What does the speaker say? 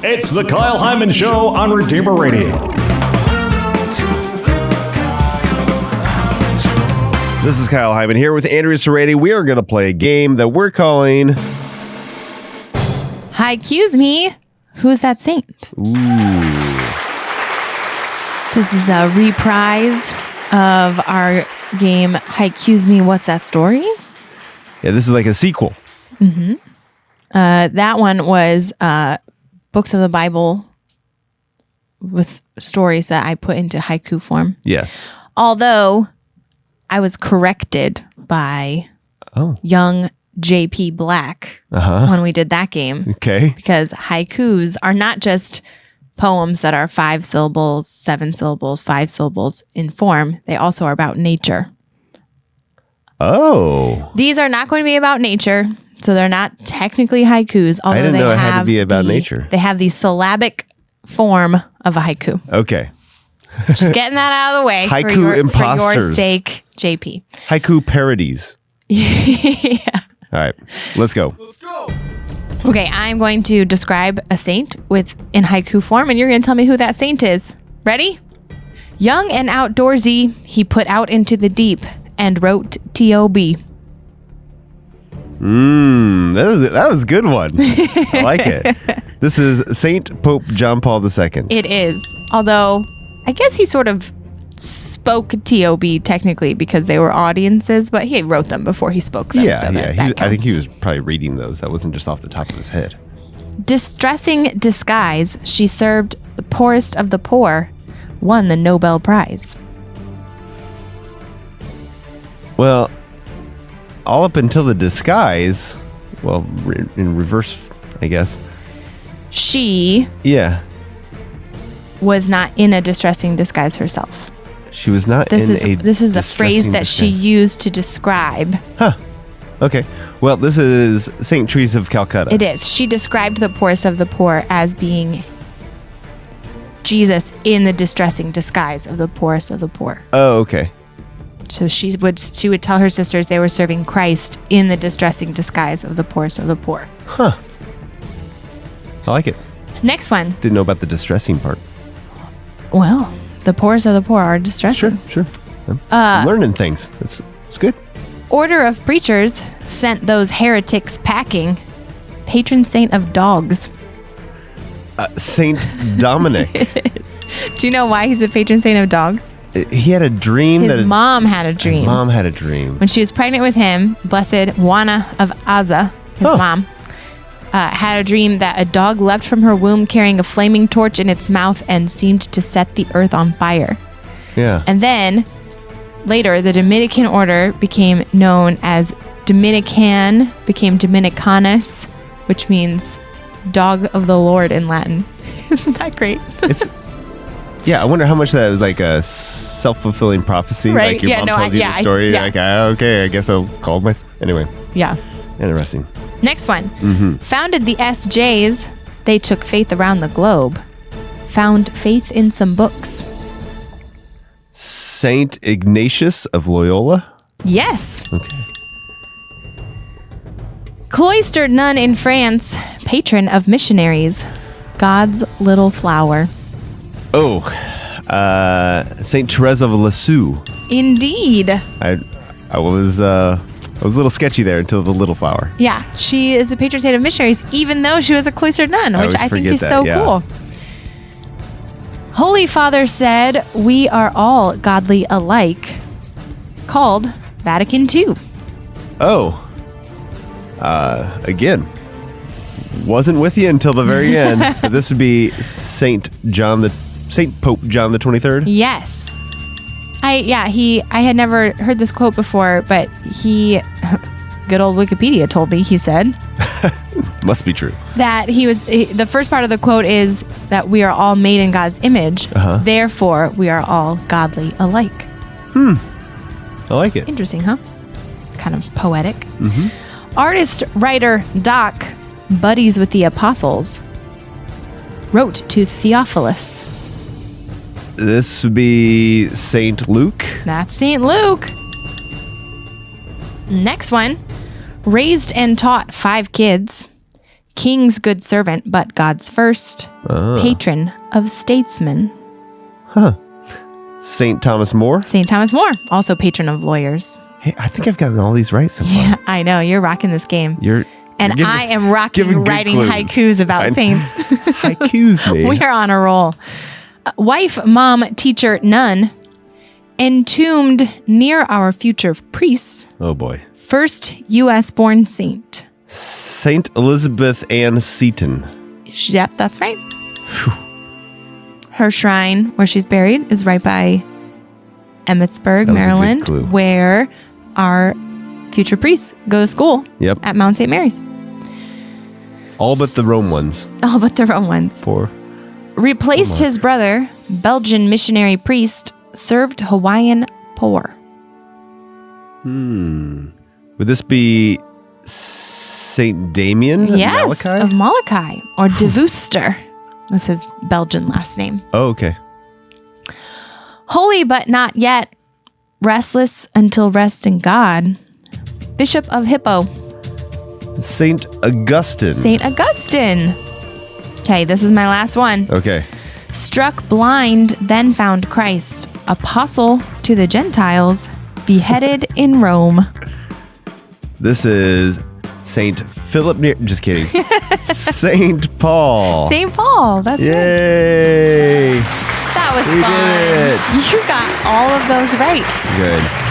It's the Kyle Hyman Show on Redeemer Radio. This is Kyle Hyman here with Andrea Serrati. We are going to play a game that we're calling Haiku-Se Me. Who's that saint? Ooh. This is a reprise of our game Haiku-Se Me. What's that story? Yeah, this is like a sequel. Mm-hmm. That one was books of the Bible with stories that I put into haiku form. Yes. Although I was corrected by young JP Black when we did that game. Okay. Because haikus are not just poems that are 5 syllables, 7 syllables, 5 syllables in form. They also are about nature. Oh. These are not going to be about nature. So they're not technically haikus, although I didn't they know it have had to be about nature. They have the syllabic form of a haiku. Okay. Just getting that out of the way Haiku for your imposters. sake, JP. Haiku parodies. Yeah. All right, let's go. Okay, I'm going to describe a saint in haiku form, and you're going to tell me who that saint is. Ready? Young and outdoorsy, he put out into the deep and wrote T.O.B. That was a good one. I like it. This is Saint Pope John Paul II. It is. Although, I guess he sort of spoke T.O.B. technically because they were audiences, but he wrote them before he spoke them. Yeah, so yeah. that I think he counts. was probably reading those. That wasn't just off the top of his head. Distressing disguise, she served the poorest of the poor, won the Nobel Prize. Well, all up until the disguise, well, in reverse, I guess. She Yeah. was not in a distressing disguise herself. She was not This is a phrase distressing that she disguise. used to describe. Okay. Well, this is St. Teresa of Calcutta. It is. She described the poorest of the poor as being Jesus in the distressing disguise of the poorest of the poor. Oh, okay. So she would tell her sisters they were serving Christ in the distressing disguise of the poorest of the poor. Huh. I like it. Next one. Didn't know about the distressing part. Well, the poorest of the poor are distressing. Sure. I'm learning things. It's good. Order of preachers sent those heretics packing. Patron saint of dogs. Saint Dominic. Do you know why he's a patron saint of dogs? He had a dream. His mom had a dream. His mom had a dream. When she was pregnant with him, Blessed Juana of Aza, his mom, had a dream that a dog leapt from her womb carrying a flaming torch in its mouth and seemed to set the earth on fire. Yeah. And then later, the Dominican order became known as Dominican, became Dominicanus, which means dog of the Lord in Latin. Isn't that great? Yeah, I wonder how much that was like a self-fulfilling prophecy. Right. Like your mom tells you the story. Like, okay, I guess I'll call my... Anyway. Yeah. Interesting. Next one. Founded the SJs. They took faith around the globe. Found faith in some books. Saint Ignatius of Loyola? Yes. Okay. Cloistered nun in France. Patron of missionaries. God's little flower. Oh, Saint Teresa of Lisieux. Indeed. I was a little sketchy there until the little flower. Yeah, she is the patron saint of missionaries, even though she was a cloistered nun, which I think is so cool. Holy Father said, "We are all godly alike." Called Vatican II. Oh. Again, wasn't with you until the very end. But this would be Saint Pope John the 23rd. Yes. I had never heard this quote before, but good old Wikipedia told me, he said. Must be true. That the first part of the quote is that we are all made in God's image. Therefore, we are all godly alike. I like it. Interesting, huh? Kind of poetic. Artist, writer, Doc, buddies with the apostles, wrote to Theophilus. This would be Saint Luke. That's Saint Luke. Next one. Raised and taught 5 kids. king's good servant, but God's first patron of statesmen. St. Thomas More. St. Thomas More, also patron of lawyers. Hey, I think I've gotten all these right so far. Yeah, I know. You're rocking this game. I am rocking writing haikus about saints. Haiku-Se Me. We are on a roll. Wife, mom, teacher, nun, entombed near our future priests. Oh boy. First U.S. born saint. Saint Elizabeth Ann Seton. Yep, that's right. Her shrine, where she's buried, is right by Emmitsburg, That was a good Maryland, clue. where our future priests go to school. Yep. At Mount St. Mary's. All but the Rome ones. All but the Rome ones. Poor. Replaced his brother, Belgian missionary priest, served Hawaiian poor. Would this be Saint Damien? of Yes, Malachi? of Malachi, or De Veuster. That's his Belgian last name. Oh, okay. Holy but not yet, restless until rest in God, Bishop of Hippo, Saint Augustine. Saint Augustine. Okay, this is my last one. Okay. Struck blind, then found Christ, apostle to the Gentiles, beheaded in Rome. This is Saint Philip Neri. Just kidding. Saint Paul. St. Paul, that's right. Yay. That was We fun. did it. You got all of those right. Good.